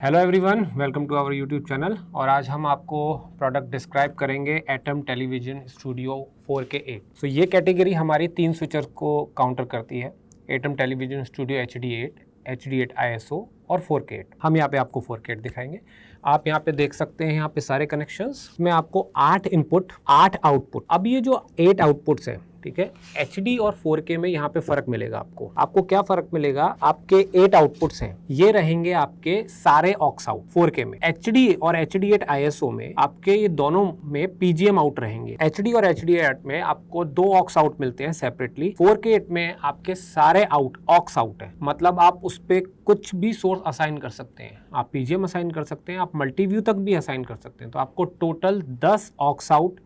Hello everyone, welcome to our YouTube channel. और आज हम आपको प्रोडक्ट डिस्क्राइब करेंगे एटम टेलीविजन स्टूडियो 4K8। सो ये कैटेगरी हमारी 3 स्विचर को काउंटर करती है, atom television studio HD8, HD8 ISO और 4K8। हम यहाँ पे आपको 4K8 दिखाएंगे। आप यहाँ पे देख सकते हैं, यहाँ पे सारे कनेक्शंस में आपको 8 इनपुट 8 आउटपुट। अब ये जो 8 आउटपुट्स हैं, ठीक है, HD और 4K में यहाँ पे फर्क मिलेगा आपको क्या फर्क मिलेगा? आपके 8 आउटपुट्स हैं, ये रहेंगे आपके सारे ऑक्स आउट 4K में। HD और HD8 ISO में आपके ये दोनों में PGM आउट रहेंगे। HD और HD8 में आपको 2 ऑक्स आउट मिलते हैं सेपरेटली। 4K8 में आपके सारे आउट ऑक्स आउट है, मतलब आप उस पे कुछ भी सोर्स असाइन कर सकते हैं। आप PGM असाइन कर सकते हैं, आप मल्टीव्यू तक भी असाइन कर सकते हैं। तो आपको total 10 aux out,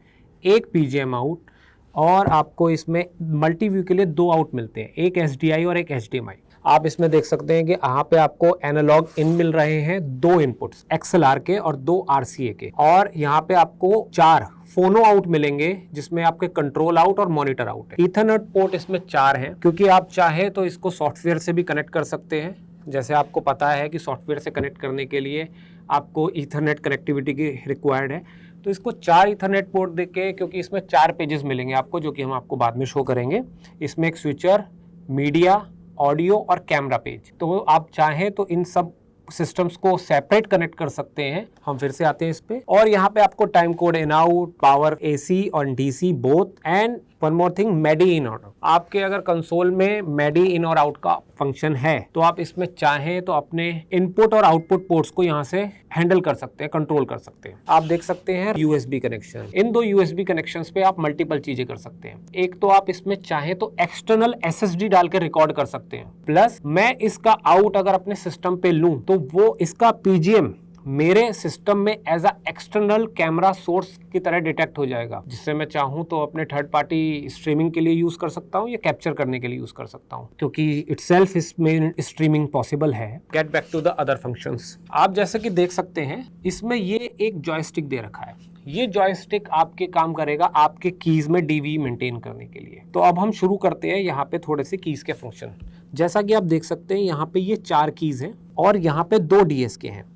1 PGM out और आपको इसमें मल्टीव्यू के लिए 2 आउट मिलते हैं, एक SDI और एक HDMI। आप इसमें देख सकते हैं कि यहाँ पे आपको एनालॉग इन मिल रहे हैं 2 इनपुट्स, XLR के और 2 RCA के। और यहाँ पे आपको 4 फोनो आउट मिलेंगे, जिसमें आपके कंट्रोल आउट और मॉनिटर आउट है। ईथरनेट पोर्ट इसमें 4 हैं, क्योंकि आप चाहे तो इसको सॉफ्टवेयर से भी कनेक्ट कर सकते हैं। जैसे आपको पता है कि सॉफ्टवेयर से कनेक्ट करने के लिए आपको ईथरनेट कनेक्टिविटी की रिक्वायर्ड है। तो इसको 4 ईथरनेट पोर्ट देके, क्योंकि इसमें 4 पेजेस मिलेंगे आपको, जो कि हम आपको बाद में शो करेंगे। इसमें एक स्विचर, मीडिया, ऑडियो और कैमरा पेज। तो आप चाहें तो इन सब सिस्टम्स को सेपरेट कनेक्ट कर सकते हैं। हम फिर से आते हैं इस पे, और यहाँ पे आपको time code in out, power AC और DC both, and one more thing, MIDI in और आउट। आपके अगर कंसोल में मेडी इन और आउट का फंक्शन है, तो आप इसमें चाहें तो अपने इनपुट और आउटपुट पोर्ट्स को यहाँ से हैंडल कर सकते हैं, कंट्रोल कर सकते हैं। आप देख सकते हैं USB कनेक्शन। इन 2 USB कनेक्शंस पे आप मल्टीपल चीजें कर सकते हैं। एक तो आप इसमें चाहें तो एक्सटर्नल SSD डाल के रिकॉर्ड कर सकते हैं, प्लस मैं इसका आउट अगर अपने सिस्टम पे लूं तो वो इसका PGM मेरे सिस्टम में as a external camera source की तरह डिटेक्ट हो जाएगा, जिससे मैं चाहूँ तो अपने थर्ड पार्टी स्ट्रीमिंग के लिए यूज कर सकता हूँ या कैप्चर करने के लिए यूज कर सकता हूँ, क्योंकि इटसेल्फ इसमें स्ट्रीमिंग पॉसिबल है। Get back to the other functions. आप जैसे कि देख सकते हैं, इसमें ये एक जॉयस्टिक दे रखा है। ये जॉयस्टिक आपके काम करेगा आपके कीज में DV मेंटेन करने के लिए। तो अब हम शुरू करते हैं यहाँ पे थोड़े से कीज के फंक्शन। जैसा कि आप देख सकते हैं, यहाँ पे ये 4 कीज हैं और यहाँ पे 2 DSK हैं।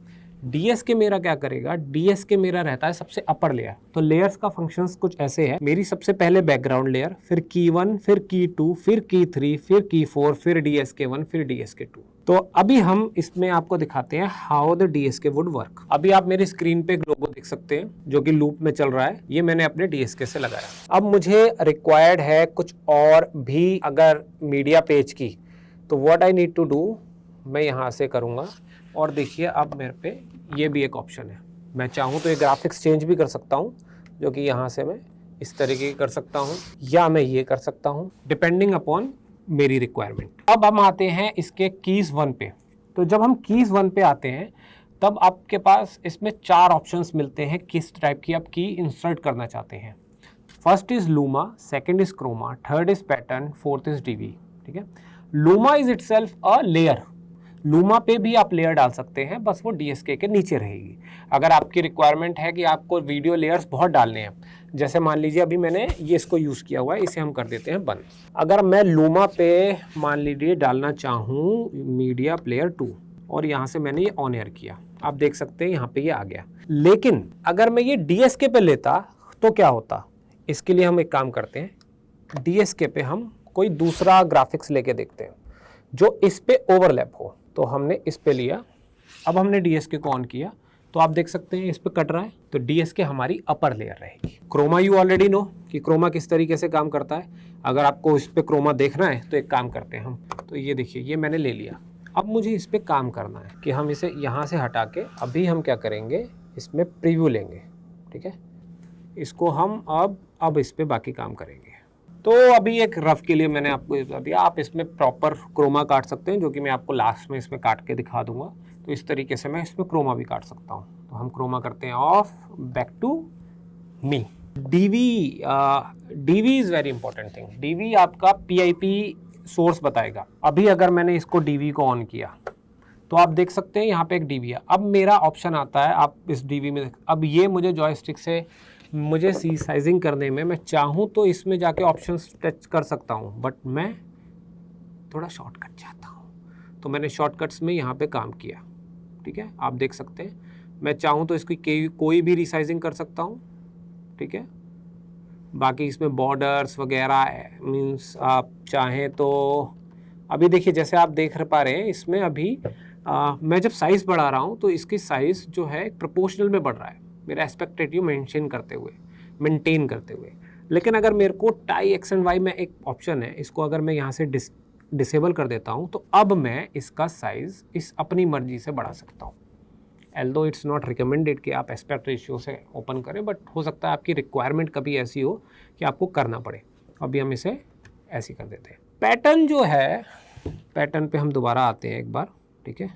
DSK मेरा क्या करेगा? DSK मेरा रहता है सबसे अपर लेयर। तो लेयर्स का फंक्शंस कुछ ऐसे है। मेरी सबसे पहले बैकग्राउंड लेयर, फिर की 1, फिर की 2, फिर की 3, फिर की 4, फिर DSK1, फिर DSK2। तो अभी हम इसमें आपको दिखाते हैं how the DSK would work. अभी आप मेरी स्क्रीन पे एक लोगो देख सकते हैं जो कि लूप में चल रहा है। ये मैंने अपने DSK से लगाया। अब मुझे रिक्वायर्ड है कुछ और भी अगर मीडिया पेज की, तो what I need to do, मैं यहाँ से करूँगा। और देखिए, अब मेरे पे ये भी एक ऑप्शन है। मैं चाहूँ तो ये ग्राफिक्स चेंज भी कर सकता हूँ, जो कि यहाँ से मैं इस तरीके की कर सकता हूँ, या मैं ये कर सकता हूँ, डिपेंडिंग अपॉन मेरी रिक्वायरमेंट। अब हम आते हैं इसके कीज 1 पे। तो जब हम कीज 1 पे आते हैं, तब आपके पास इसमें 4 ऑप्शंस मिलते हैं किस टाइप की आप की इंसर्ट करना चाहते हैं। First is luma, second is chroma, third is pattern, fourth is DV। ठीक है, luma is itself a layer. Luma पे भी आप लेयर डाल सकते हैं, बस वो DSK के नीचे रहेगी। अगर आपकी रिक्वायरमेंट है कि आपको वीडियो लेयर्स बहुत डालने हैं, जैसे मान लीजिए अभी मैंने ये इसको यूज़ किया हुआ है, इसे हम कर देते हैं बंद। अगर मैं लूमा पे मान लीजिए डालना चाहूँ मीडिया प्लेयर 2, और यहाँ से मैंने ये ऑन एयर किया, आप देख सकते हैं यहाँ पे ये आ गया। लेकिन अगर मैं ये DSK पे लेता तो क्या होता? इसके लिए हम एक काम करते हैं, DSK पे हम कोई दूसरा ग्राफिक्स लेके देखते हैं जो इस पे ओवरलैप हो। तो हमने इस पे लिया, अब हमने DSK को ऑन किया, तो आप देख सकते हैं इस पे कट रहा है। तो DSK हमारी अपर लेयर रहेगी। क्रोमा यू ऑलरेडी नो कि क्रोमा किस तरीके से काम करता है। अगर आपको इस पे क्रोमा देखना है तो एक काम करते हैं हम, तो ये देखिए, ये मैंने ले लिया। अब मुझे इस पे काम करना है कि हम इसे यहाँ से हटा के अभी हम क्या करेंगे, इसमें प्रीव्यू लेंगे। ठीक है, इसको हम अब इस पे बाकी काम करेंगे। तो अभी एक रफ के लिए मैंने आपको बता दिया, आप इसमें प्रॉपर क्रोमा काट सकते हैं, जो कि मैं आपको लास्ट में इसमें काट के दिखा दूंगा। तो इस तरीके से मैं इसमें क्रोमा भी काट सकता हूँ। तो हम क्रोमा करते हैं off, back to me. DV is very important thing. DV आपका PIP सोर्स बताएगा। अभी अगर मैंने इसको DV को ऑन किया, तो आप देख सकते हैं यहाँ पे एक DV है। अब मेरा ऑप्शन आता है, आप इस DV में, अब ये मुझे जॉयस्टिक से मुझे सी साइजिंग करने में, मैं चाहूँ तो इसमें जाके ऑप्शंस टच कर सकता हूँ, बट मैं थोड़ा शॉर्टकट चाहता हूँ, तो मैंने शॉर्टकट्स में यहाँ पे काम किया। ठीक है, आप देख सकते हैं। मैं चाहूँ तो इसकी कोई भी रिसाइजिंग कर सकता हूँ, ठीक है। बाकी इसमें बॉर्डर्स वगैरह मीन्स आप चाहें तो अभी देखिए जैसे आप देख पा रहे हैं इसमें अभी मैं जब साइज़ बढ़ा रहा हूँ तो इसकी साइज़ जो है प्रोपोर्शनल में बढ़ रहा है मेरा एस्पेक्ट रेशियो मेंटेन करते हुए। लेकिन अगर मेरे को टाई एक्स एंड वाई में एक ऑप्शन है, इसको अगर मैं यहाँ से डिसेबल कर देता हूँ तो अब मैं इसका साइज़ इस अपनी मर्जी से बढ़ा सकता हूँ। एल्दो इट्स नॉट रिकमेंडेड कि आप एस्पेक्ट रेशियो से ओपन करें, बट हो सकता है आपकी रिक्वायरमेंट कभी ऐसी हो कि आपको करना पड़े। अभी हम इसे ऐसे कर देते हैं। पैटर्न जो है, पैटर्न पे हम दोबारा आते हैं एक बार, ठीक है।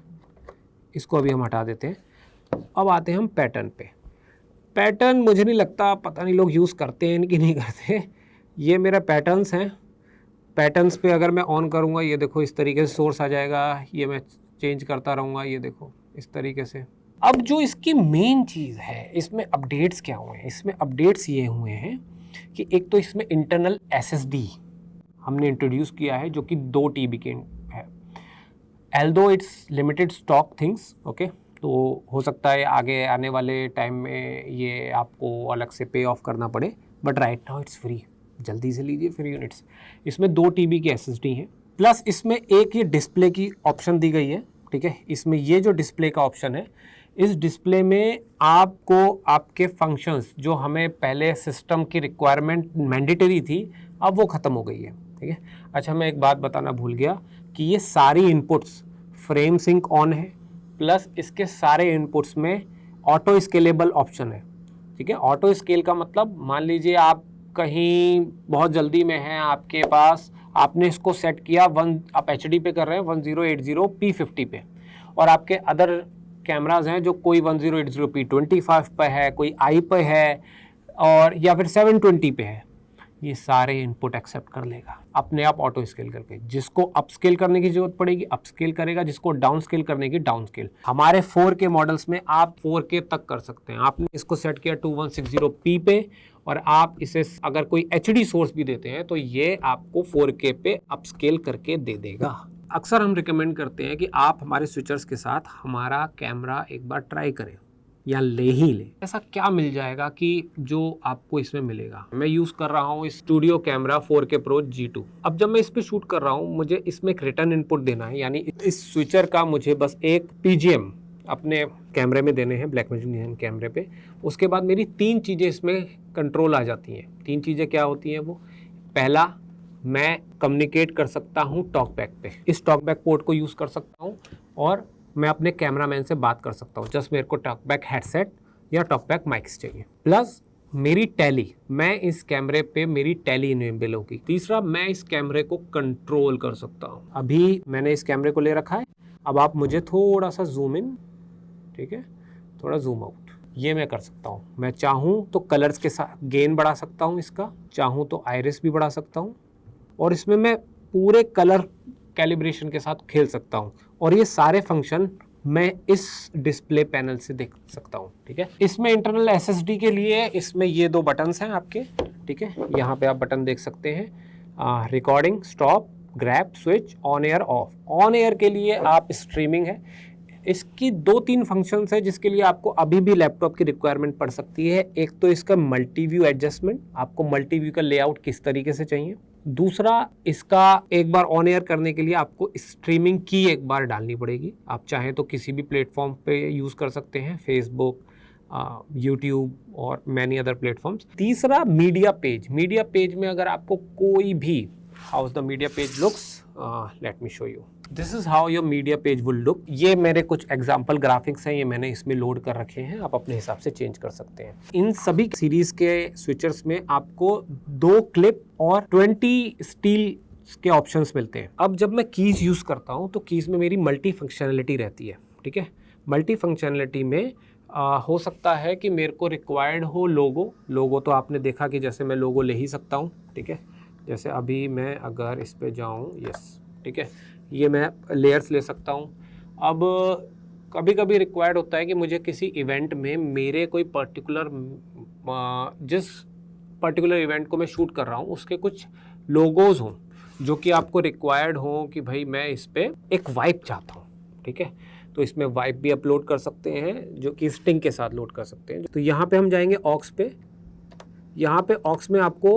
इसको अभी हम हटा देते हैं। अब आते हैं हम पैटर्न पे। पैटर्न मुझे नहीं लगता, पता नहीं लोग यूज़ करते हैं कि नहीं करते। ये मेरा पैटर्न्स हैं। पैटर्न्स पे अगर मैं ऑन करूँगा, ये देखो इस तरीके से सोर्स आ जाएगा। ये मैं चेंज करता रहूँगा, ये देखो इस तरीके से। अब जो इसकी मेन चीज़ है, इसमें अपडेट्स क्या हुए हैं? इसमें अपडेट्स ये हुए हैं कि एक तो इसमें इंटरनल SSD हमने इंट्रोड्यूस किया है जो कि 2 TB की है। Although it's limited stock things, okay, तो हो सकता है आगे आने वाले टाइम में ये आपको अलग से पे ऑफ करना पड़े, but right now it's free. जल्दी से लीजिए फ्री यूनिट्स। इसमें 2 TB की SSD है, प्लस इसमें एक ये डिस्प्ले की ऑप्शन दी गई है, ठीक है। इसमें ये जो डिस्प्ले का ऑप्शन है, इस डिस्प्ले में आपको आपके फंक्शंस जो हमें पहले सिस्टम की रिक्वायरमेंट मैंडेटरी थी, अब वो ख़त्म हो गई है, ठीक है। अच्छा, मैं एक बात बताना भूल गया कि ये सारी इनपुट्स फ्रेम सिंक ऑन है, प्लस इसके सारे इनपुट्स में ऑटो स्केलेबल ऑप्शन है, ठीक है। ऑटो स्केल का मतलब मान लीजिए आप कहीं बहुत जल्दी में हैं, आपके पास आपने इसको सेट किया आप HD पे कर रहे हैं 1080p50 पे, और आपके अदर कैमराज हैं जो कोई 1080p25 पे है, कोई आई पे है, और या फिर 720 पे है। ये सारे इनपुट एक्सेप्ट कर लेगा अपने आप ऑटो स्केल करके। जिसको अप स्केल करने की जरूरत पड़ेगी अप स्केल करेगा, जिसको डाउन स्केल करने की डाउन स्केल। हमारे 4K मॉडल्स में आप 4K तक कर सकते हैं। आपने इसको सेट किया 2160p पे, और आप इसे अगर कोई HD सोर्स भी देते हैं तो ये आपको 4K पे अप स्केल करके दे देगा। अक्सर हम रिकमेंड करते हैं कि आप हमारे स्विचर्स के साथ हमारा कैमरा एक बार ट्राई करें या ले ही ले। ऐसा क्या मिल जाएगा कि जो आपको इसमें मिलेगा। मैं यूज़ कर रहा हूँ studio camera 4K Pro G2। अब जब मैं इस पे शूट कर रहा हूँ, मुझे इसमें एक रिटर्न इनपुट देना है, यानी इस स्विचर का मुझे बस एक PGM अपने कैमरे में देने हैं, ब्लैकमैजिक कैमरे पे। उसके बाद मेरी 3 चीज़ें इसमें कंट्रोल आ जाती हैं। 3 चीज़ें क्या होती हैं वो? पहला, मैं कम्युनिकेट कर सकता हूँ टॉकबैक पे, इस टॉकबैक पोर्ट को यूज़ कर सकता हूँ, और मैं अपने कैमरामैन से बात कर सकता हूँ। जस्ट मेरे को टॉकबैक हेडसेट या टॉकबैक माइक्स चाहिए, प्लस मेरी टैली, मैं इस कैमरे पे मेरी टैली इनेबल होगी। तीसरा, मैं इस कैमरे को कंट्रोल कर सकता हूँ। अभी मैंने इस कैमरे को ले रखा है, अब आप मुझे थोड़ा सा जूम इन, ठीक है, थोड़ा जूम आउट, ये मैं कर सकता हूँ। मैं चाहूँ तो कलर्स के साथ गेन बढ़ा सकता हूँ इसका, चाहूँ तो आइरिस भी बढ़ा सकता हूँ, और इसमें मैं पूरे कलर कैलिब्रेशन के साथ खेल सकता हूँ, और ये सारे फंक्शन मैं इस डिस्प्ले पैनल से देख सकता हूँ, ठीक है। इसमें इंटरनल SSD के लिए इसमें ये 2 बटन्स हैं आपके, ठीक है। यहाँ पे आप बटन देख सकते हैं, recording, stop, grab, switch, on air, of. On air के लिए आप स्ट्रीमिंग है, इसकी 2-3 फंक्शंस है जिसके लिए आपको अभी भी लैपटॉप की रिक्वायरमेंट पड़ सकती है। एक तो इसका मल्टी व्यू एडजस्टमेंट, आपको मल्टी व्यू का लेआउट किस तरीके से चाहिए। दूसरा, इसका एक बार ऑन एयर करने के लिए आपको स्ट्रीमिंग की एक बार डालनी पड़ेगी। आप चाहें तो किसी भी प्लेटफॉर्म पे यूज़ कर सकते हैं, फेसबुक, यूट्यूब और मैनी अदर प्लेटफॉर्म्स। तीसरा, मीडिया पेज। मीडिया पेज में अगर आपको कोई भी, how the media page looks, let me show you, this is how your media page will look. ये मेरे कुछ एग्जाम्पल ग्राफिक्स हैं, ये मैंने इसमें लोड कर रखे हैं, आप अपने हिसाब से चेंज कर सकते हैं। इन सभी सीरीज के स्विचर्स में आपको 2 क्लिप और 20 स्टील के ऑप्शंस मिलते हैं। अब जब मैं कीज यूज़ करता हूँ तो कीज में मेरी मल्टी फंक्शनलिटी रहती है, ठीक है। मल्टी फंक्शनलिटी में हो सकता है कि मेरे को रिक्वायर्ड हो लोगो तो आपने देखा कि जैसे मैं लोगो ले ही सकता हूँ, ठीक है। जैसे अभी मैं अगर इस पे जाऊँ, यस, ठीक है, ये मैं लेयर्स ले सकता हूँ। अब कभी कभी रिक्वायर्ड होता है कि मुझे किसी इवेंट में मेरे कोई पर्टिकुलर, जिस पर्टिकुलर इवेंट को मैं शूट कर रहा हूँ उसके कुछ लोगोज़ हों जो कि आपको रिक्वायर्ड हों कि भाई मैं इस पर एक वाइब चाहता हूँ, ठीक है। तो इसमें वाइप भी अपलोड कर सकते हैं जो कि स्टिंग के साथ लोड कर सकते हैं। तो यहाँ पे हम जाएंगे ऑक्स पे। यहाँ पे ऑक्स में आपको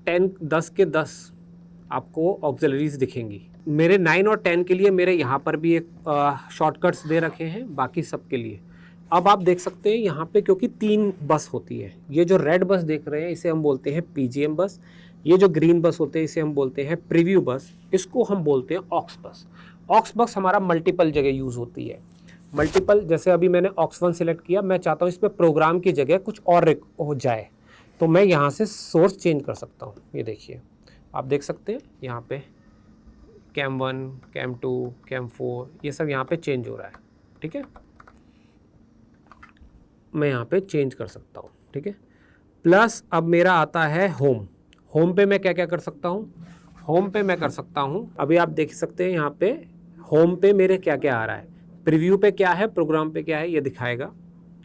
10 के 10 आपको ऑक्सिलरीज दिखेंगी। मेरे 9 और 10 के लिए मेरे यहाँ पर भी एक शॉर्टकट्स दे रखे हैं, बाकी सब के लिए। अब आप देख सकते हैं यहाँ पे क्योंकि 3 बस होती है, ये जो रेड बस देख रहे हैं इसे हम बोलते हैं पीजीएम बस, ये जो ग्रीन बस होते हैं इसे हम बोलते हैं प्रीव्यू बस, इसको हम बोलते हैं ऑक्स बस। ऑक्स बस हमारा मल्टीपल जगह यूज़ होती है। मल्टीपल, जैसे अभी मैंने ऑक्स 1 सिलेक्ट किया, मैं चाहता हूँ इसमें प्रोग्राम की जगह कुछ और हो जाए, तो मैं यहाँ से सोर्स चेंज कर सकता हूँ। ये देखिए, आप देख सकते हैं यहाँ पे कैम 1, कैम 2, कैम 4 ये सब यहाँ पे चेंज हो रहा है। ठीक है, मैं यहाँ पे चेंज कर सकता हूँ। ठीक है, प्लस अब मेरा आता है होम। होम पे मैं क्या क्या कर सकता हूँ? होम पे मैं कर सकता हूँ, अभी आप देख सकते हैं यहाँ पे होम पे मेरे क्या क्या आ रहा है। प्रीव्यू पे क्या है, प्रोग्राम पे क्या है, ये दिखाएगा।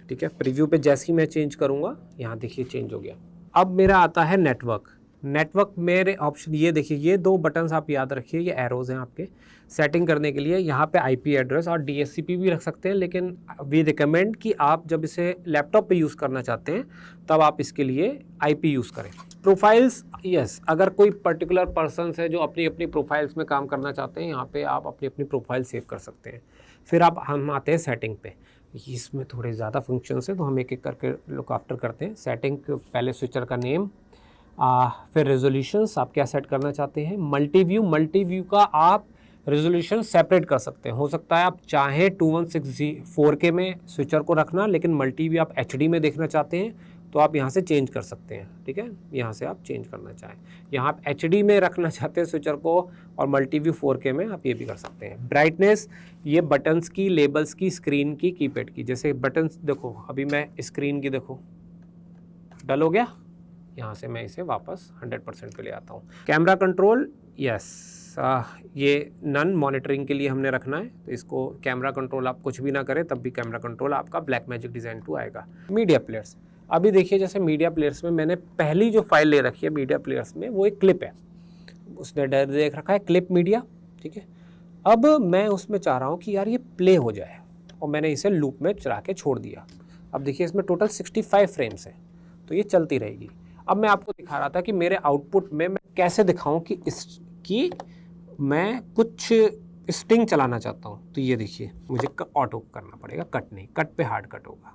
ठीक है, प्रीव्यू पे जैसे ही मैं चेंज करूँगा, यहाँ देखिए चेंज हो गया। अब मेरा आता है नेटवर्क। नेटवर्क मेरे ऑप्शन, ये देखिए, ये 2 बटन्स आप याद रखिए, ये एरोज़ हैं आपके सेटिंग करने के लिए। यहाँ पे आईपी एड्रेस और डीएचसीपी भी रख सकते हैं, लेकिन वी रिकमेंड कि आप जब इसे लैपटॉप पे यूज़ करना चाहते हैं तब आप इसके लिए आईपी यूज़ करें। प्रोफाइल्स, यस, अगर कोई पर्टिकुलर पर्सन्स है जो अपनी अपनी प्रोफाइल्स में काम करना चाहते हैं, यहाँ पे आप अपनी अपनी प्रोफाइल सेव कर सकते हैं। फिर हम आते हैं सेटिंग पे। इसमें थोड़े ज़्यादा फंक्शंस हैं तो हम एक एक करके लुक आफ्टर करते हैं। सेटिंग, पहले स्विचर का नेम, फिर रेजोल्यूशंस आप क्या सेट करना चाहते हैं। मल्टीव्यू का आप रेजोल्यूशन सेपरेट कर सकते हैं। हो सकता है आप चाहें 2160 में स्विचर को रखना, लेकिन मल्टीव्यू आप एचडी में देखना चाहते हैं तो आप यहाँ से चेंज कर सकते हैं। ठीक है, यहाँ से आप चेंज करना चाहें, यहाँ आप एचडी में रखना चाहते हैं स्विचर को और मल्टीव्यू 4K में आप ये भी कर सकते हैं। ब्राइटनेस, ये बटन्स की, लेबल्स की, स्क्रीन की, कीपैड की। जैसे बटन्स देखो, अभी मैं स्क्रीन की देखो डल हो गया, यहाँ से मैं इसे वापस 100% पे ले आता हूँ। कैमरा कंट्रोल, यस, ये नन मॉनिटरिंग के लिए हमने रखना है, तो इसको कैमरा कंट्रोल आप कुछ भी ना करें तब भी कैमरा कंट्रोल आपका ब्लैकमैजिक डिज़ाइन 2 आएगा। मीडिया प्लेयर्स, अभी देखिए जैसे मीडिया प्लेयर्स में मैंने पहली जो फाइल ले रखी है मीडिया प्लेयर्स में, वो एक क्लिप है, उसने देख रखा है क्लिप मीडिया। ठीक है, अब मैं उसमें चाह रहा हूँ कि यार ये प्ले हो जाए, और मैंने इसे लूप में चला के छोड़ दिया। अब देखिए इसमें टोटल 65 फ्रेम्स है, तो ये चलती रहेगी। अब मैं आपको दिखा रहा था कि मेरे आउटपुट में मैं कैसे दिखाऊं कि मैं कुछ स्टिंग चलाना चाहता हूं। तो ये देखिए, मुझे ऑटो करना पड़ेगा, कट नहीं, कट पे हार्ड कट होगा।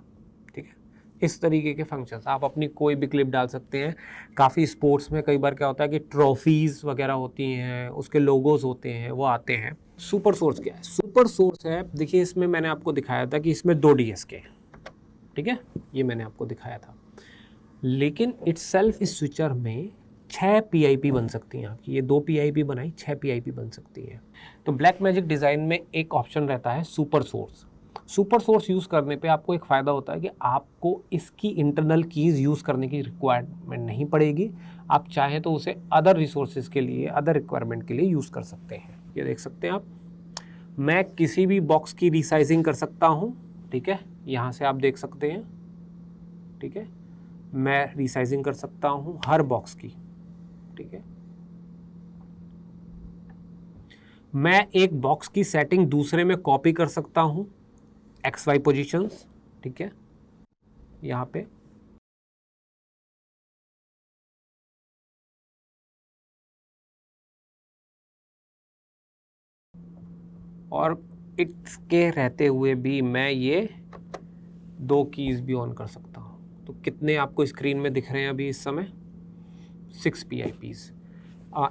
ठीक है, इस तरीके के फंक्शंस आप अपनी कोई भी क्लिप डाल सकते हैं। काफ़ी स्पोर्ट्स में कई बार क्या होता है कि ट्रॉफीज़ वगैरह होती हैं, उसके लोगोज होते हैं, वो आते हैं। सुपर सोर्स क्या है? सुपर सोर्स है, देखिए इसमें मैंने आपको दिखाया था कि इसमें 2 DSK, ठीक है, ये मैंने आपको दिखाया था, लेकिन इटसेल्फ इस स्विचर में 6 PIP बन सकती हैं आपकी। ये 2 PIP बनाई, 6 PIP बन सकती हैं। तो ब्लैकमैजिक डिज़ाइन में एक ऑप्शन रहता है super source. Super source use करने पे आपको एक फ़ायदा होता है कि आपको इसकी इंटरनल कीज़ यूज़ करने की रिक्वायरमेंट नहीं पड़ेगी। आप चाहें तो उसे अदर रिसोर्सेज के लिए, अदर रिक्वायरमेंट के लिए यूज़ कर सकते हैं। ये देख सकते हैं आप, मैं किसी भी बॉक्स की रीसाइजिंग कर सकता हूँ। ठीक है, यहाँ से आप देख सकते हैं। ठीक है, मैं रीसाइजिंग कर सकता हूँ हर बॉक्स की। ठीक है, मैं एक बॉक्स की सेटिंग दूसरे में कॉपी कर सकता हूँ, XY पोजीशंस। ठीक है, यहाँ पे और इसके रहते हुए भी मैं ये 2 कीज़ भी ऑन कर सकता हूँ। तो कितने आपको स्क्रीन में दिख रहे हैं अभी इस समय? 6 PIPs।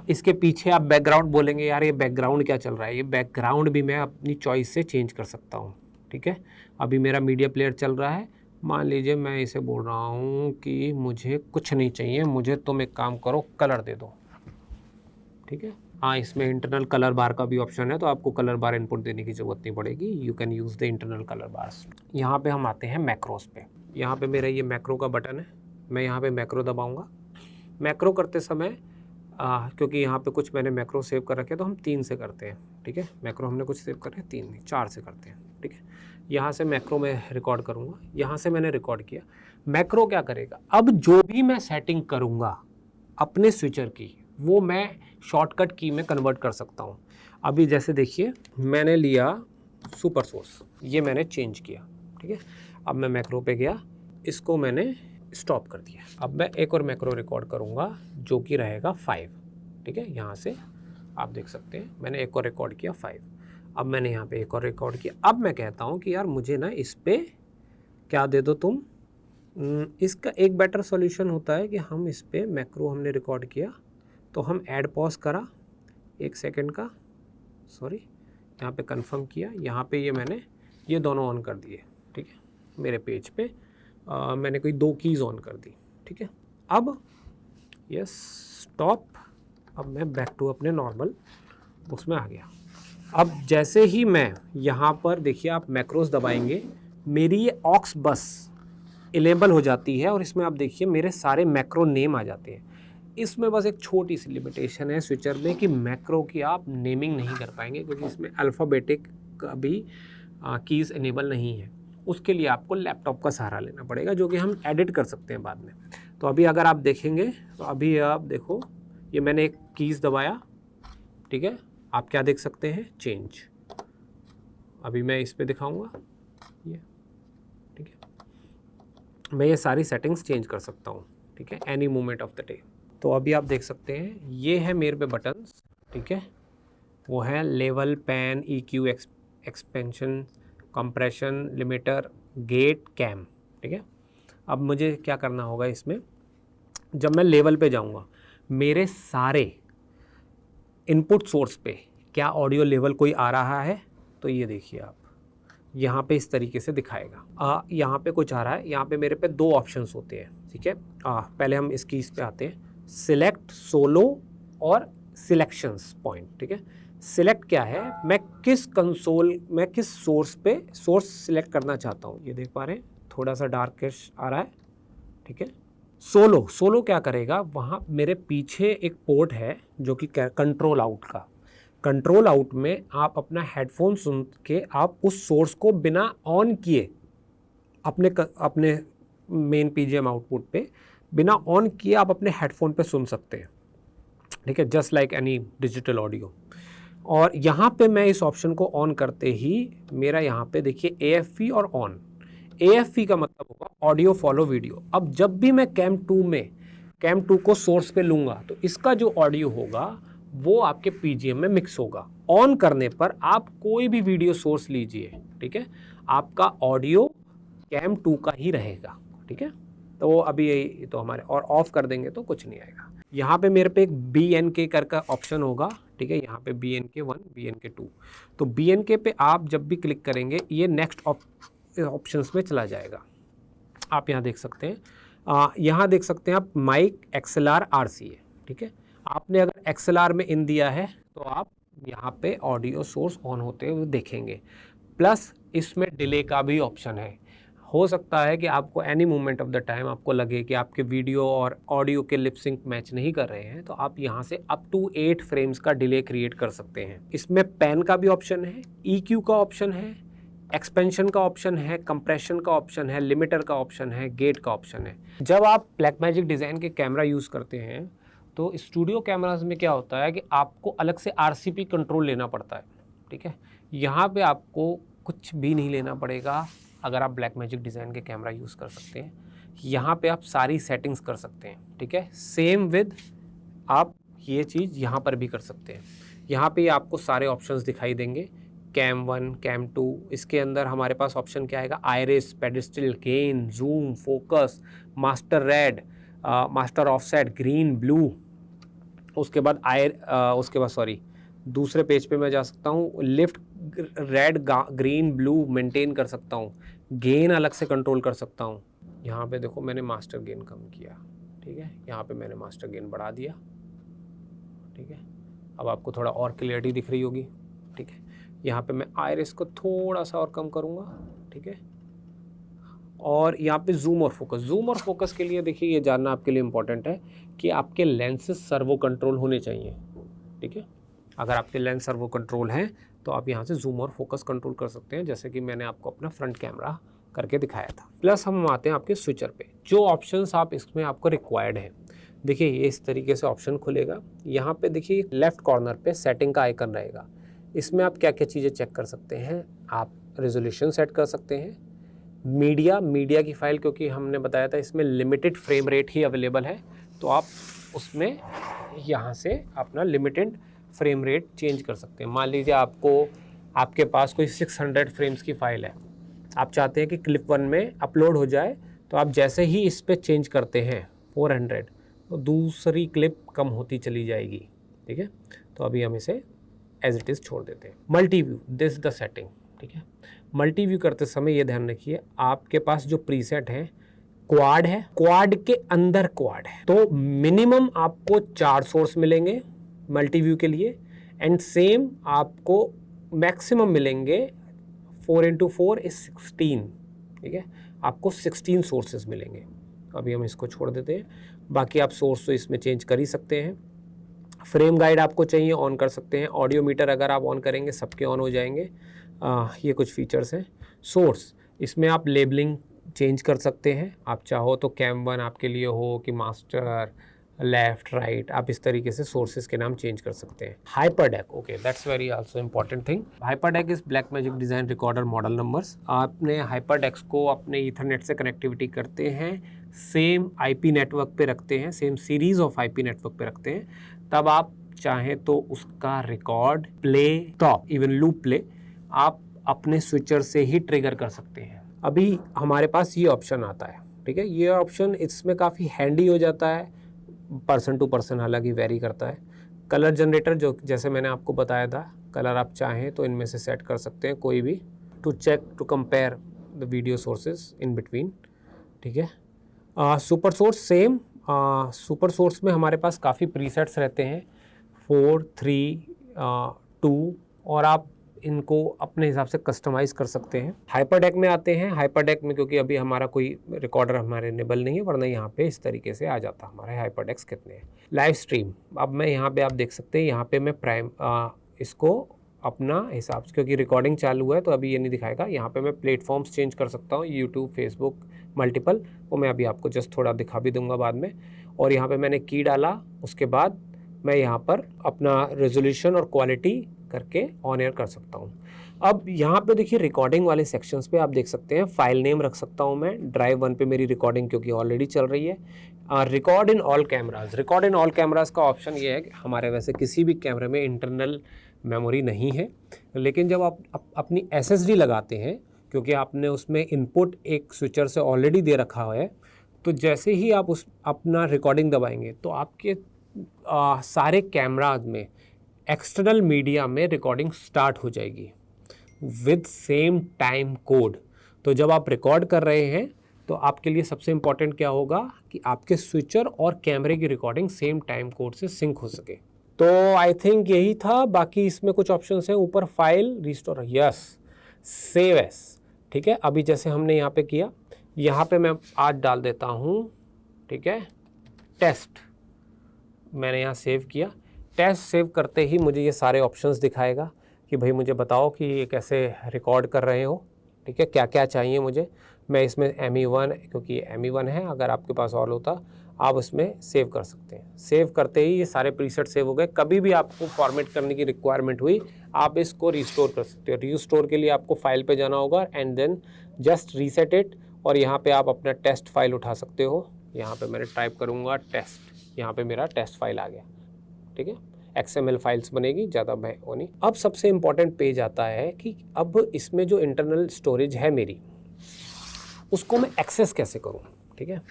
इसके पीछे आप बैकग्राउंड बोलेंगे, यार ये बैकग्राउंड क्या चल रहा है? ये बैकग्राउंड भी मैं अपनी चॉइस से चेंज कर सकता हूँ। ठीक है, अभी मेरा मीडिया प्लेयर चल रहा है, मान लीजिए मैं इसे बोल रहा हूँ कि मुझे कुछ नहीं चाहिए, मुझे तुम एक काम करो, कलर दे दो। ठीक है, हाँ, इसमें इंटरनल कलर बार का भी ऑप्शन है, तो आपको कलर बार इनपुट देने की ज़रूरत नहीं पड़ेगी। You can use the internal colour bars. यहाँ पे हम आते हैं मैक्रोस पे। यहाँ पे मेरा ये मैक्रो का बटन है, मैं यहाँ पे मैक्रो दबाऊँगा। मैक्रो करते समय क्योंकि यहाँ पे कुछ मैंने मैक्रो सेव कर रखे हैं, तो हम 3 से करते हैं। ठीक है, मैक्रो हमने कुछ सेव कर रहे हैं, 3 नहीं 4 से करते हैं। ठीक है, यहाँ से मैक्रो में रिकॉर्ड करूँगा, यहाँ से मैंने रिकॉर्ड किया। मैक्रो क्या करेगा, अब जो भी मैं सेटिंग करूँगा अपने स्विचर की, वो मैं शॉर्टकट की में कन्वर्ट कर सकता हूँ। अभी जैसे देखिए, मैंने लिया सुपर सोर्स, ये मैंने चेंज किया, ठीक है। अब मैं मैक्रो पे गया, इसको मैंने स्टॉप कर दिया। अब मैं एक और मैक्रो रिकॉर्ड करूँगा जो कि रहेगा 5, ठीक है। यहाँ से आप देख सकते हैं मैंने एक और रिकॉर्ड किया 5। अब मैंने यहाँ पे एक और रिकॉर्ड किया। अब मैं कहता हूँ कि यार मुझे ना इस पे क्या दे दो तुम। इसका एक बेटर सॉल्यूशन होता है कि हम इस पे मैक्रो हमने रिकॉर्ड किया तो हम ऐड पॉज करा 1 सेकेंड का, सॉरी यहाँ पे कंफर्म किया, यहाँ पे ये मैंने ये दोनों ऑन कर दिए, ठीक है। मेरे पेज पे मैंने कोई 2 कीज़ ऑन कर दी, ठीक है। अब यस स्टॉप, अब मैं बैक टू अपने नॉर्मल उसमें आ गया। अब जैसे ही मैं यहाँ पर देखिए आप मैक्रोस दबाएंगे, मेरी ये ऑक्स बस इनेबल हो जाती है और इसमें आप देखिए मेरे सारे मैक्रो नेम आ जाते हैं। इसमें बस एक छोटी सी लिमिटेशन है स्विचर में कि मैक्रो की आप नेमिंग नहीं कर पाएंगे क्योंकि इसमें अल्फ़ाबेटिक का भी कीज़ इनेबल नहीं है। उसके लिए आपको लैपटॉप का सहारा लेना पड़ेगा जो कि हम एडिट कर सकते हैं बाद में। तो अभी अगर आप देखेंगे तो अभी आप देखो ये मैंने एक कीज़ दबाया, ठीक है। आप क्या देख सकते हैं, चेंज। अभी मैं इस पे दिखाऊंगा ये, ठीक है। मैं ये सारी सेटिंग्स चेंज कर सकता हूँ, ठीक है, any moment of the day. तो अभी आप देख सकते हैं ये है मेरे पे बटन्स, ठीक है। वो है level, pan, EQ, expansion, compression, limiter, gate, cam, ठीक है। अब मुझे क्या करना होगा इसमें, जब मैं लेवल पे जाऊंगा मेरे सारे इनपुट सोर्स पे क्या ऑडियो लेवल कोई आ रहा है, तो ये देखिए आप यहाँ पे इस तरीके से दिखाएगा। यहाँ पे कुछ आ रहा है, यहाँ पे मेरे पे 2 ऑप्शंस होते हैं, ठीक है। पहले हम इस कीज़ पे आते हैं, सिलेक्ट, सोलो और सिलेक्शंस पॉइंट, ठीक है। सिलेक्ट क्या है, मैं किस कंसोल में किस सोर्स पे सोर्स सिलेक्ट करना चाहता हूँ। ये देख पा रहे हैं थोड़ा सा डार्किश आ रहा है, ठीक है। सोलो, सोलो क्या करेगा, वहाँ मेरे पीछे एक पोर्ट है जो कि कंट्रोल आउट का, कंट्रोल आउट में आप अपना हेडफोन सुन के आप उस सोर्स को बिना ऑन किए अपने मेन PGM आउटपुट पे बिना ऑन किए आप अपने हेडफोन पे सुन सकते हैं, ठीक है, just like any digital audio. और यहाँ पे मैं इस ऑप्शन को ऑन करते ही मेरा यहाँ पे देखिए AFV और ऑन। AFV का मतलब होगा ऑडियो फॉलो वीडियो। अब जब भी मैं कैम 2 को सोर्स पे लूँगा तो इसका जो ऑडियो होगा वो आपके PGM में मिक्स होगा। ऑन करने पर आप कोई भी वीडियो सोर्स लीजिए, ठीक है, आपका ऑडियो कैम 2 का ही रहेगा, ठीक है। तो अभी यही तो हमारे, और ऑफ कर देंगे तो कुछ नहीं आएगा। यहाँ पे मेरे पे एक BNK का ऑप्शन होगा, ठीक है। यहाँ पे BNK1, BNK2। तो BNK पे आप जब भी क्लिक करेंगे ये नेक्स्ट ऑप्शंस में चला जाएगा। आप यहाँ देख सकते हैं, यहाँ देख सकते हैं आप माइक, XLR, RCA, ठीक है। आपने अगर XLR में इन दिया है तो आप यहाँ पे ऑडियो सोर्स ऑन होते हुए देखेंगे। प्लस इसमें डिले का भी ऑप्शन है। हो सकता है कि आपको any moment of the time आपको लगे कि आपके वीडियो और ऑडियो के लिप सिंक मैच नहीं कर रहे हैं, तो आप यहाँ से अप टू 8 फ्रेम्स का डिले क्रिएट कर सकते हैं। इसमें पैन का भी ऑप्शन है, EQ का ऑप्शन है, एक्सपेंशन का ऑप्शन है, कंप्रेशन का ऑप्शन है, लिमिटर का ऑप्शन है, गेट का ऑप्शन है। जब आप ब्लैकमैजिक डिज़ाइन के कैमरा यूज़ करते हैं तो स्टूडियो कैमराज में क्या होता है कि आपको अलग से RCP कंट्रोल लेना पड़ता है, ठीक है। यहाँ पे आपको कुछ भी नहीं लेना पड़ेगा अगर आप ब्लैकमैजिक डिज़ाइन के कैमरा यूज़ कर सकते हैं। यहाँ पे आप सारी सेटिंग्स कर सकते हैं, ठीक है। सेम विद आप ये चीज़ यहाँ पर भी कर सकते हैं। यहाँ पे आपको सारे ऑप्शंस दिखाई देंगे, कैम 1, कैम 2। इसके अंदर हमारे पास ऑप्शन क्या आएगा, iris, pedestal, gain, zoom, focus, master red, master offset, green, blue. उसके बाद दूसरे पेज पे मैं जा सकता हूँ, lift, red, green, blue maintain कर सकता हूँ, गेन अलग से कंट्रोल कर सकता हूँ। यहाँ पे देखो मैंने मास्टर गेन कम किया, ठीक है, यहाँ पे मैंने मास्टर गेन बढ़ा दिया, ठीक है। अब आपको थोड़ा और क्लियरिटी दिख रही होगी, ठीक है। यहाँ पे मैं आयरिस को थोड़ा सा और कम करूँगा, ठीक है। और यहाँ पे जूम और फोकस के लिए देखिए ये जानना आपके लिए इम्पॉर्टेंट है कि आपके लेंसेज सर्वो कंट्रोल होने चाहिए, ठीक है। अगर आपके लेंस सर्वो कंट्रोल हैं तो आप यहाँ से जूम और फोकस कंट्रोल कर सकते हैं, जैसे कि मैंने आपको अपना फ्रंट कैमरा करके दिखाया था। प्लस हम आते हैं आपके स्विचर पे, जो ऑप्शंस आप इसमें आपको रिक्वायर्ड हैं। देखिए ये इस तरीके से ऑप्शन खुलेगा। यहाँ पे देखिए लेफ्ट कॉर्नर पे सेटिंग का आइकन रहेगा। इसमें आप क्या क्या चीज़ें चेक कर सकते हैं, आप रेजोल्यूशन सेट कर सकते हैं। मीडिया की फ़ाइल, क्योंकि हमने बताया था इसमें लिमिटेड फ्रेम रेट ही अवेलेबल है, तो आप उसमें यहाँ से अपना लिमिटेड फ्रेम रेट चेंज कर सकते हैं। मान लीजिए आपके पास कोई 600 फ्रेम्स की फ़ाइल है, आप चाहते हैं कि क्लिप 1 में अपलोड हो जाए, तो आप जैसे ही इस पर चेंज करते हैं 400, तो दूसरी क्लिप कम होती चली जाएगी। ठीक है, तो अभी हम इसे एज इट इज़ छोड़ देते हैं। Multi view, this the setting. ठीक है, मल्टी व्यू करते समय ये ध्यान रखिए, आपके पास जो प्रीसेट है क्वाड है, क्वाड के अंदर क्वाड है, तो मिनिमम आपको 4 सोर्स मिलेंगे मल्टी व्यू के लिए, एंड सेम आपको मैक्सिमम मिलेंगे 4x4 is 16। ठीक है, आपको 16 सोर्सेज मिलेंगे। अभी हम इसको छोड़ देते हैं, बाकी आप सोर्स तो इसमें चेंज कर ही सकते हैं। फ्रेम गाइड आपको चाहिए ऑन कर सकते हैं। ऑडियो मीटर अगर आप ऑन करेंगे सबके ऑन हो जाएंगे। ये कुछ फीचर्स हैं। सोर्स, इसमें आप लेबलिंग चेंज कर सकते हैं, आप चाहो तो कैम 1 आपके लिए हो कि मास्टर, लेफ्ट, राइट, आप इस तरीके से सोर्सेज के नाम चेंज कर सकते हैं। HyperDeck, okay, that's very also important thing. HyperDeck is Blackmagic design recorder model numbers. आपने हाइपरडेक्स को अपने ईथरनेट से कनेक्टिविटी करते हैं, सेम आईपी नेटवर्क पे रखते हैं, same series of IP network पे रखते हैं, तब आप चाहें तो उसका record, play, stop, even loop play आप अपने स्विचर से ही ट्रिगर कर सकते हैं। अभी हमारे पास ये ऑप्शन आता है। ठीक है, ये ऑप्शन इसमें काफ़ी हैंडी हो जाता है, पर्सन टू पर्सन हालांकि वेरी करता है। कलर जनरेटर, जो जैसे मैंने आपको बताया था, कलर आप चाहें तो इनमें से सेट कर सकते हैं कोई भी, to check to compare the video sources in between. ठीक है, super source same. Super source में हमारे पास काफ़ी प्रीसेट्स रहते हैं, 4, 3, 2, और आप इनको अपने हिसाब से कस्टमाइज कर सकते हैं। हाइपरडेक में आते हैं। हाइपरडेक में क्योंकि अभी हमारा कोई रिकॉर्डर हमारे इनेबल नहीं है, वरना यहाँ पे इस तरीके से आ जाता हमारे हाइपरडेक्स कितने हैं। लाइव स्ट्रीम, अब मैं यहाँ पे आप देख सकते हैं, यहाँ पे मैं इसको अपना हिसाब से, क्योंकि रिकॉर्डिंग चालू है तो अभी ये नहीं दिखाएगा, यहाँ पे मैं प्लेटफॉर्म्स चेंज कर सकता हूँ, यूट्यूब, फेसबुक, मल्टीपल, वो मैं अभी आपको जस्ट थोड़ा दिखा भी दूंगा बाद में। और यहाँ पे मैंने की डाला, उसके बाद मैं यहाँ पर अपना रेजोल्यूशन और क्वालिटी करके ऑन एयर कर सकता हूँ। अब यहाँ पे देखिए रिकॉर्डिंग वाले सेक्शंस पे आप देख सकते हैं, फाइल नेम रख सकता हूँ मैं, ड्राइव 1 पे मेरी रिकॉर्डिंग क्योंकि ऑलरेडी चल रही है। Record in all cameras, record in all cameras का ऑप्शन ये है कि हमारे वैसे किसी भी कैमरे में इंटरनल मेमोरी नहीं है, लेकिन जब आप अपनी SSD लगाते हैं, क्योंकि आपने उसमें इनपुट एक स्विचर से ऑलरेडी दे रखा है, तो जैसे ही आप अपना रिकॉर्डिंग दबाएंगे तो आपके सारे कैमराज में एक्सटर्नल मीडिया में रिकॉर्डिंग स्टार्ट हो जाएगी विद सेम टाइम कोड। तो जब आप रिकॉर्ड कर रहे हैं तो आपके लिए सबसे इम्पॉर्टेंट क्या होगा कि आपके स्विचर और कैमरे की रिकॉर्डिंग सेम टाइम कोड से सिंक हो सके। तो आई थिंक यही था। बाकी इसमें कुछ ऑप्शंस हैं, ऊपर file restore, yes, save S. ठीक है, अभी जैसे हमने यहाँ पे किया, यहाँ पे मैं आज डाल देता हूँ, ठीक है, टेस्ट, मैंने यहाँ सेव किया। टेस्ट सेव करते ही मुझे ये सारे ऑप्शंस दिखाएगा कि भाई मुझे बताओ कि ये कैसे रिकॉर्ड कर रहे हो। ठीक है, क्या क्या चाहिए मुझे। मैं इसमें ME1, क्योंकि ME1 है, अगर आपके पास और होता आप उसमें सेव कर सकते हैं। सेव करते ही ये सारे प्रीसेट सेव हो गए। कभी भी आपको फॉर्मेट करने की रिक्वायरमेंट हुई, आप इसको रिस्टोर कर सकते हो। रिस्टोर के लिए आपको फाइल पे जाना होगा and then just reset it, और यहाँ पे आप अपना टेस्ट फाइल उठा सकते हो। यहाँ पे मैंने टाइप करूँगा टेस्ट, यहाँ पे मेरा टेस्ट फाइल आ गया। ठीक है, XML फाइल्स बनेगी, ज़्यादा वो नहीं। अब सबसे इम्पॉर्टेंट पेज आता है कि अब इसमें जो इंटरनल स्टोरेज है मेरी, उसको मैं एक्सेस कैसे करूँ। ठीक है,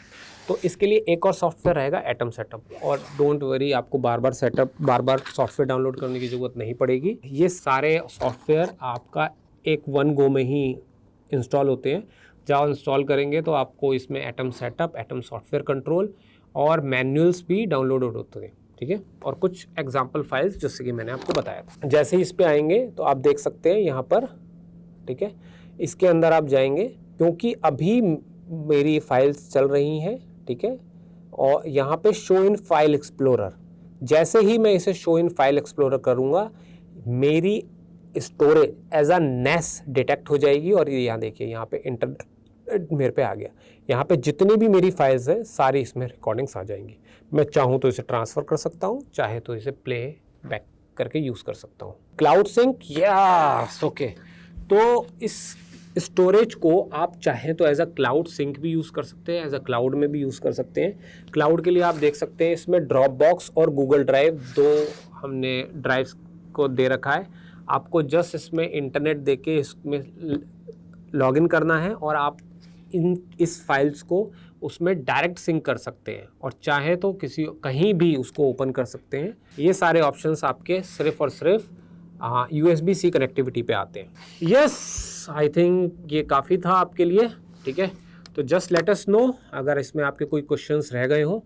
तो इसके लिए एक और सॉफ्टवेयर रहेगा, एटम सेटअप। और डोंट वरी, आपको बार बार सॉफ्टवेयर डाउनलोड करने की ज़रूरत नहीं पड़ेगी। ये सारे सॉफ्टवेयर आपका एक 1 गो में ही इंस्टॉल होते हैं। जब इंस्टॉल करेंगे तो आपको इसमें atom setup, atom software control और मैनुअल्स भी डाउनलोड होते हैं। ठीक है, और कुछ एग्जाम्पल फाइल्स जैसे कि मैंने आपको बताया था। जैसे ही इस पे आएंगे तो आप देख सकते हैं यहाँ पर, ठीक है, इसके अंदर आप जाएंगे, क्योंकि अभी मेरी फाइल्स चल रही हैं। ठीक है, और यहाँ पे शो इन फाइल एक्सप्लोरर, जैसे ही मैं इसे शो इन फाइल एक्सप्लोरर करूँगा, मेरी storage as a NAS detect हो जाएगी। और यहाँ देखिए, यहाँ पे इंटरनेट मेरे पे आ गया। यहाँ पे जितनी भी मेरी फाइल्स हैं सारी इसमें रिकॉर्डिंग्स आ जाएंगी। मैं चाहूँ तो इसे ट्रांसफ़र कर सकता हूँ, चाहे तो इसे प्ले बैक करके यूज़ कर सकता हूँ। Cloud sync, yes, okay. तो इस स्टोरेज को आप चाहें तो एज अ क्लाउड सिंक भी यूज़ कर सकते हैं, एज अ क्लाउड में भी यूज़ कर सकते हैं। क्लाउड के लिए आप देख सकते हैं इसमें ड्रॉप बॉक्स और गूगल ड्राइव, दो हमने ड्राइव्स को दे रखा है। आपको जस्ट इसमें इंटरनेट देके इसमें लॉगिन करना है और आप इस फाइल्स को उसमें डायरेक्ट सिंक कर सकते हैं और चाहे तो कहीं भी उसको ओपन कर सकते हैं। ये सारे ऑप्शंस आपके सिर्फ और सिर्फ USB-C कनेक्टिविटी पे आते हैं। यस, आई थिंक ये काफ़ी था आपके लिए। ठीक है, तो जस्ट लेट अस नो अगर इसमें आपके कोई क्वेश्चंस रह गए हो